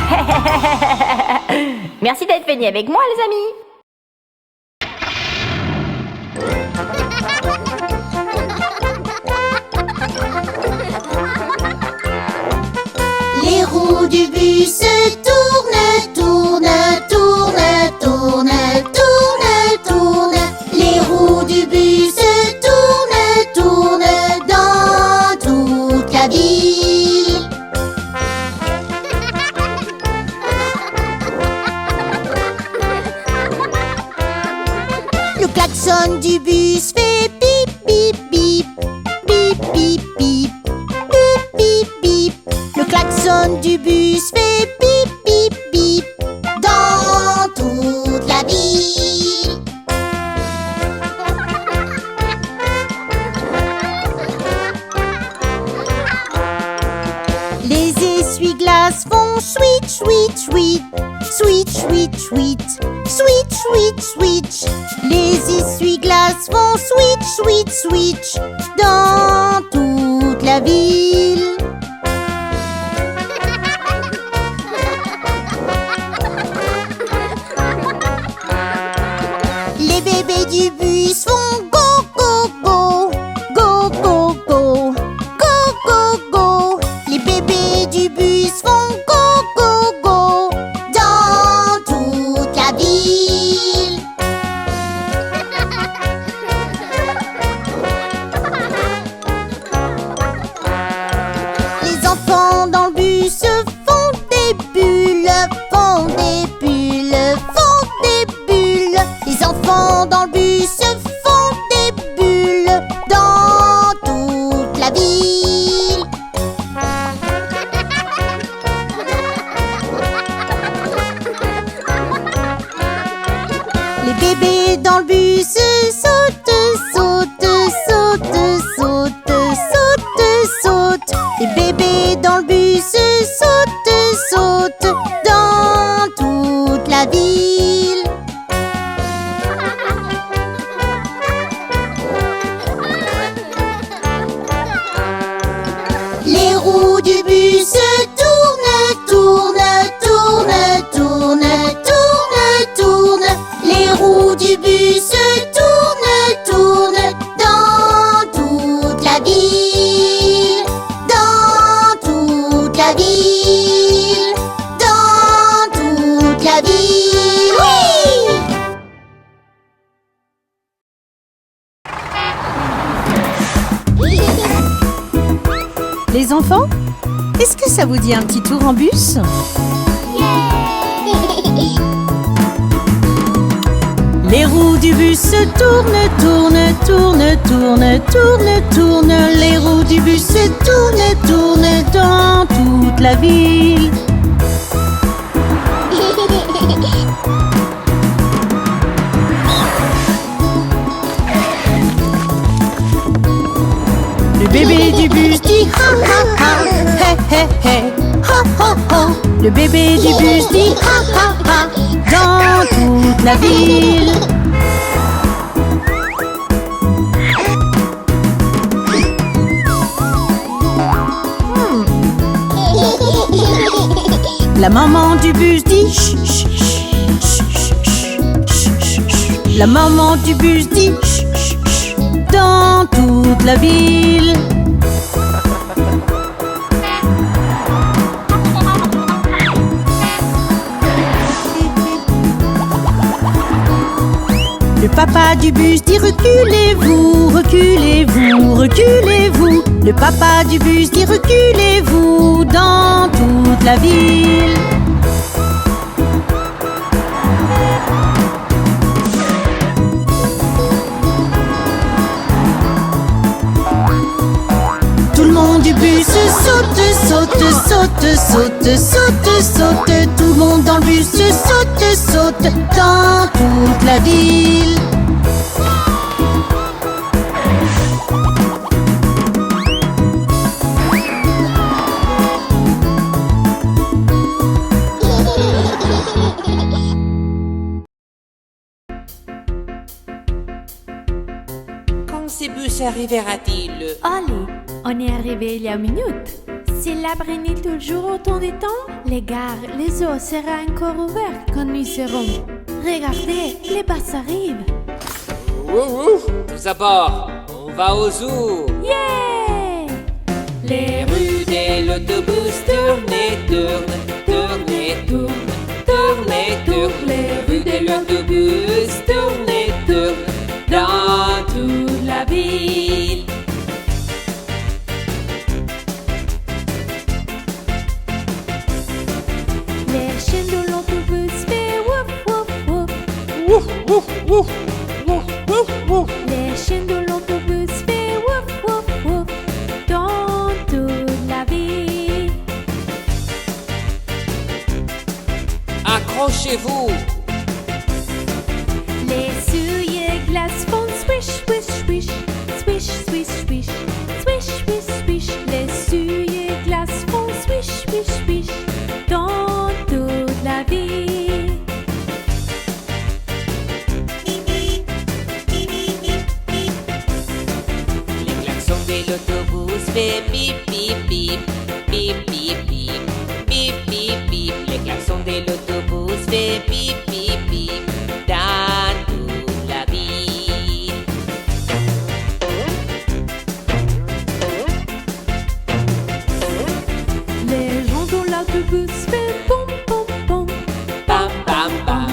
Merci d'être venu avec moi, les amis. Les roues du bus tournent, tournent, tournent, tournent, tournent, tournent. Les roues du bus tournent, tournent dans toute la ville. Le klaxon du bus fait bip, bip, bip, bip, bip, bip, bip, bip, bip. Le klaxon du bus fait bip, bip, bip dans toute la ville. Les essuie-glaces font switch, switch, switch, switch, switch, switch, switch, switch, switch. Les essuie-glaces font switch, switch, switch dans toute la ville. Les bébés du bus font go, go, go, go, go, go, go, go, go. Les bébés du bus font go, go, go dans toute la ville. Les enfants dans le bus font des bulles, font des bulles, font des bulles. Les enfants dans le bus font des bulles dans toute la ville. Les bébés dans le bus sautent, sautent, sautent, sautent, sautent, sautent. Les bébés dans le bus sautent, sautent dans toute la ville. Les roues du bus tournent, tournent, tournent, tournent, tournent, tournent. Les roues du bus tournent, tournent dans toute la ville. Dans toute la ville. Dans toute la ville. Oui! Les enfants, est-ce que ça vous dit un petit tour en bus? Les roues du bus tournent, tournent, tournent, tournent, tournent, tournent. Les roues du bus tournent, tournent dans toute la ville. Le bébé du bus dit ha ha ha, hé hé hé, ha ha ha. Le bébé du bus dit ha ha ha dans toute la ville. La maman du bus dit chut, chut, chut, chut, chut, chut, chut. La maman du bus dit chut, chut, chut, dans toute la ville. Le papa du bus dit reculez-vous, reculez-vous, reculez-vous. Le papa du bus dit reculez-vous dans toute la ville. Tout le monde du bus saute, saute, saute, saute, saute, saute. Tout le monde dans le bus saute, saute dans toute la ville. Quand ces bus arrivera-t-il? Allez, On est arrivé il y a une minute. Si l'arbre n'est toujours autant de temps, les gares, les eaux seront encore ouvertes quand nous serons. Regardez, les bus arrivent. Tous à bord, on va au zoo. Yeah! Les rues de l'autobus tournent et tournent, tournent et tournent, tournent et tournent. Les rues de l'autobus tournent et tournent dans toute la ville. Les chiens de l'autobus fait wouf wouf wouf. Wouf, wouf, wouf, wouf, wouf, wouf. Les chiens de l'autobus fait wouf wouf wouf dans toute la ville. Accrochez-vous. Les souliers glaces font swish swish swish, swish swish swish, swish swish swish. Les souliers glaces font swish swish swish dans toute la ville. Les klaxons de l'autobus fait bip bip bip, bip bip bip, bip bip bip. Les klaxons de l'autobus fait bip bip bip dans toute la ville. Les gens dans l'autobus fait pom pom pom. Bam bam bam,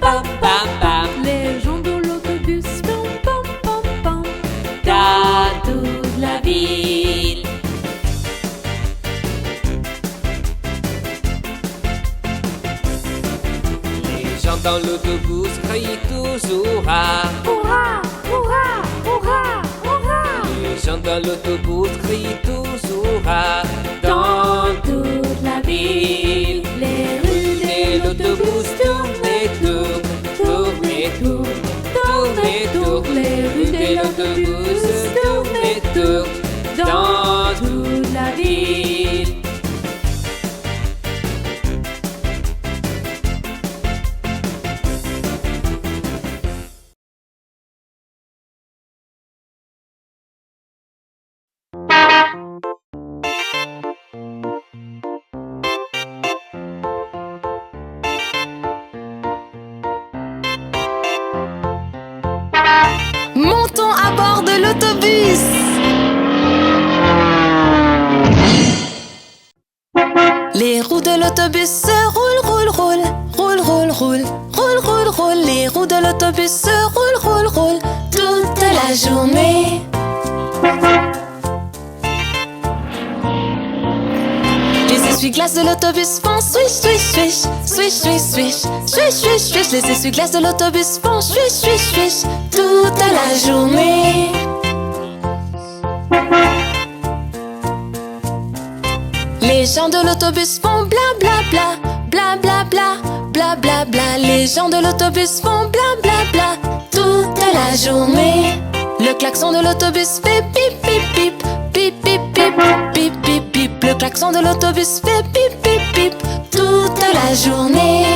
bam bam bam, Les gens dans l'autobus font pom pom pom dans toute la ville. Les gens dans l'autobus crient tous hurrah. Hurrah, hurrah, hurrah, hurrah. Les gens dans l'autobus crient tous hurrah dans toute la ville. Les rues de l'autobus tournent et tournent, tournent et tournent, tournent et tournent. Les rues de l'autobus tournent et tournent dans toute la ville. Montons à bord de l'autobus. Les roues de l'autobus roulent, roulent, roulent, roulent, roulent, roulent, roulent, roulent, roulent. Les roues de l'autobus roulent, roulent, roulent toute la journée. Les essuie-glaces de l'autobus font swish, swish, swish, swish, swish, swish, swish, swish, swish. Les essuie-glaces de l'autobus font swish, swish, swish toute la journée. Les gens de l'autobus font bla bla bla, bla bla bla, bla bla bla. Les gens de l'autobus font bla bla bla toute la journée. Le klaxon de l'autobus fait pip pip pip, pip pip pip, pip pip pip. Le klaxon de l'autobus fait pip pip pip toute la journée.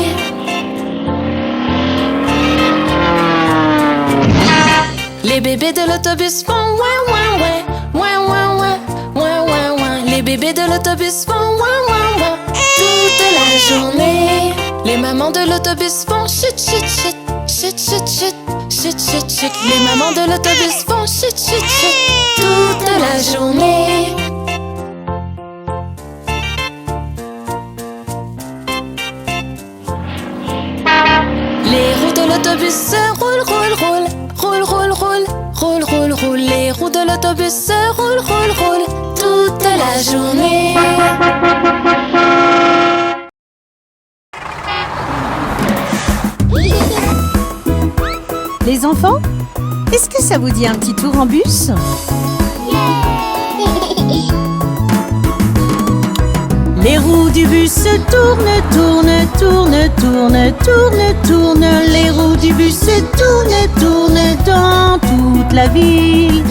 Les bébés de l'autobus font ouin ouin ouin, ouin ouin ouin, ouin ouin ouin. Les bébés de l'autobus font ouin ouin ouin toute la journée. Les mamans de l'autobus font chut chut chut, chut chut chut, chut chut chut. Les mamans de l'autobus font chut chut chut toute la journée. Les roues de l'autobus roulent, roulent, roulent, roulent, roulent, roulent, roulent, roulent, roulent. Les roues de l'autobus roulent, roulent, roulent toute la journée. Les enfants, est-ce que ça vous dit un petit tour en bus? Les roues du bus tournent, tournent, tournent, tournent, tournent, tournent. Les roues du bus tournent, tournent dans toute la ville.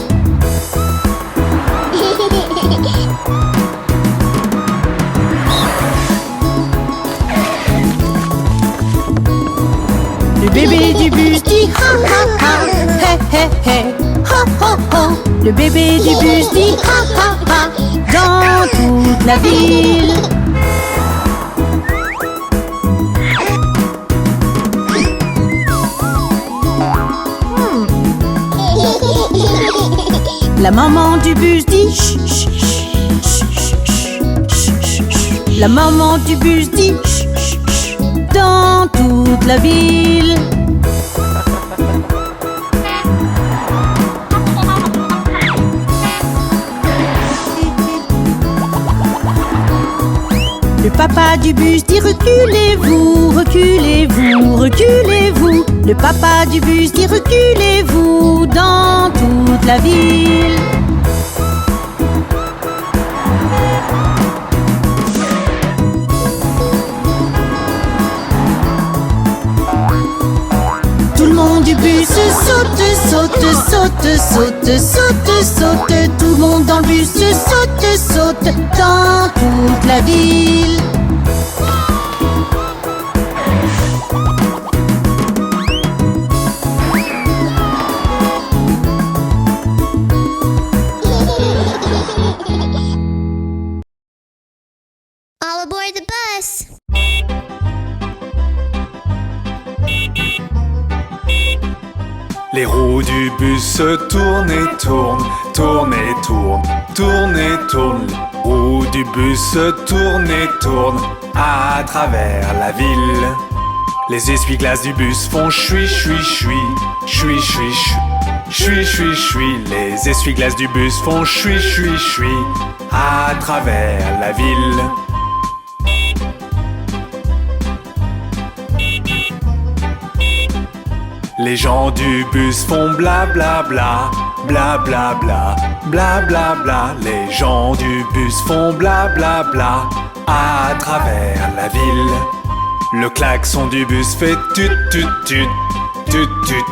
Le bébé du bus dit ha ha ha, hé hé hé, ha ho ho ho. Le bébé du bus dit ha ha ha dans toute la ville. La maman du bus dit chut, chut, chut, chut, chut, chut, chut. La maman du bus dit chut, chut, chut, dans toute la ville. Le papa du bus dit reculez-vous, reculez-vous, reculez-vous. Le papa du bus dit reculez-vous dans toute la ville. Tout le monde du bus saute, saute, saute, saute, saute, saute. Tout le monde dans le bus saute, saute dans toute la ville. All aboard the bus. Les roues du bus se tournent et tournent, tournent et tournent, tournent et tournent. Les roues du bus se tournent et tournent à travers la ville. Les essuie-glaces du bus font chui chui chui, chui chui chui, chui chui chui. Les essuie-glaces du bus font chui chui chui à travers la ville. Les gens du bus font bla bla bla, bla bla bla, bla bla bla. Les gens du bus font bla bla bla à travers la ville. Le klaxon du bus fait tut tut tut, tut tut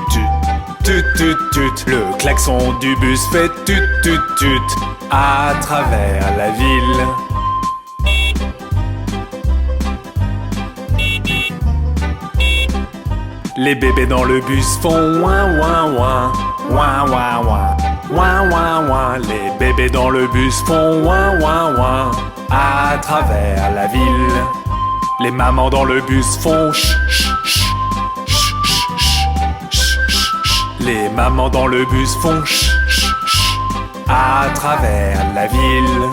tut, tut tut tut. Le klaxon du bus fait tut tut tut à travers la ville. Les bébés dans le bus font ouin ouin ouin, ouin ouin ouin, ouin ouin ouin. Les bébés dans le bus font ouin ouin ouin à travers la ville. Les mamans dans le bus font ch ch ch, ch ch ch, ch ch ch. Les mamans dans le bus font ch ch ch à travers la ville.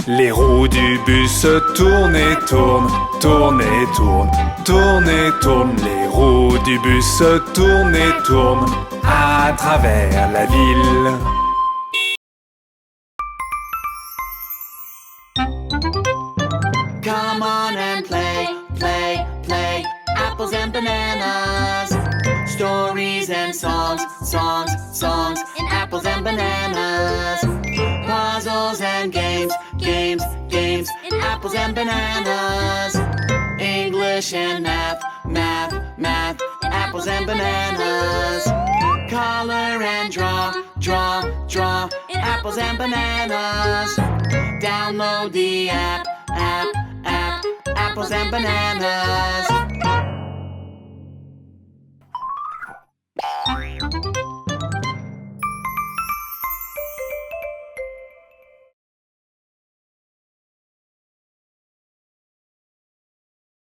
Les roues du bus se tournent et tournent, tournent et tournent, tournent et tournent. Les roues du bus se tournent et tournent à travers la ville. Come on and play, play, play. Apples and bananas. Stories and songs, songs, songs. Apples and bananas. Puzzles and games, games, games. Apples and bananas. English and math, math, math. Apples and bananas. Color and draw, draw, draw. Apples and bananas. Download the app, app, app. Apples and bananas.